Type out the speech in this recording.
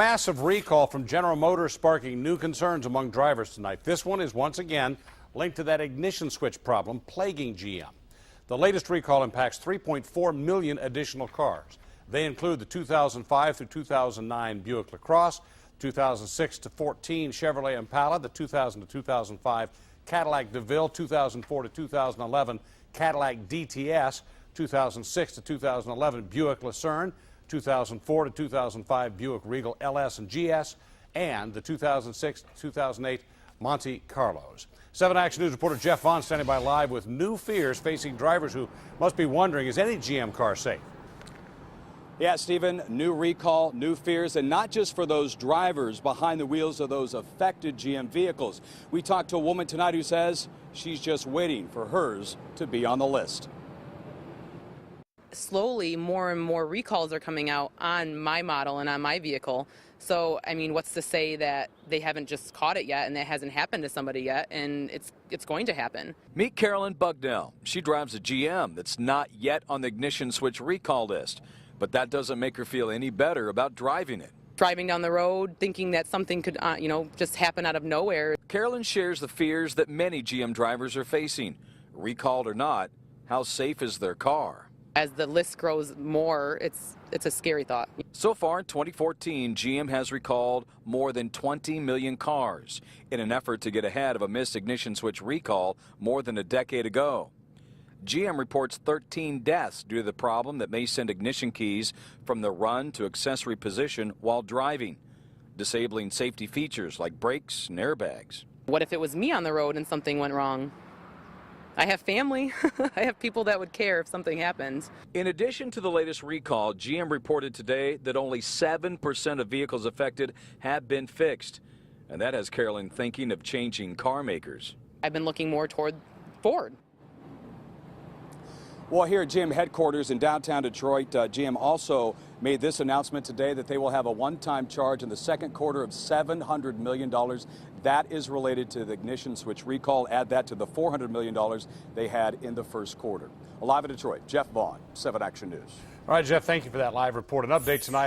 massive recall from General Motors sparking new concerns among drivers tonight. This one is once again linked to that ignition switch problem plaguing GM. The latest recall impacts 3.4 million additional cars. They include the 2005 through 2009 Buick LaCrosse, 2006 to 14 Chevrolet Impala, the 2000 to 2005 Cadillac DeVille, 2004 to 2011 Cadillac DTS, 2006 to 2011 Buick Lucerne, 2004 to 2005 Buick Regal LS and GS, and the 2006 to 2008 Monte Carlos. 7 Action News reporter Jeff Vaughn standing by live with new fears facing drivers who must be wondering, is any GM car safe? Yeah, Stephen, new recall, new fears, and not just for those drivers behind the wheels of those affected GM vehicles. We talked to a woman tonight who says she's just waiting for hers to be on the list. Slowly, more and more recalls are coming out on my model and on my vehicle. So, I mean, what's to say that they haven't just caught it yet and that hasn't happened to somebody yet, and it's going to happen. Meet Carolyn Bugdell. She drives a GM that's not yet on the ignition switch recall list, but that doesn't make her feel any better about driving it. Driving down the road, thinking that something could, just happen out of nowhere. Carolyn shares the fears that many GM drivers are facing. Recalled or not, how safe is their car? As the list grows more, it's a scary thought. So far in 2014, GM has recalled more than 20 million cars in an effort to get ahead of a missed ignition switch recall more than a decade ago. GM reports 13 deaths due to the problem that may send ignition keys from the run to accessory position while driving, disabling safety features like brakes and airbags. What if it was me on the road and something went wrong? I have family. I have people that would care if something happens. In addition to the latest recall, GM reported today that only 7% of vehicles affected have been fixed. And that has Carolyn thinking of changing car makers. I've been looking more toward Ford. Well, here at GM headquarters in downtown Detroit, GM also made this announcement today that they will have a one-time charge in the second quarter of $700 million. That is related to the ignition switch recall. Add that to the $400 million they had in the first quarter. Live in Detroit, Jeff Vaughn, 7 Action News. All right, Jeff, thank you for that live report and update tonight.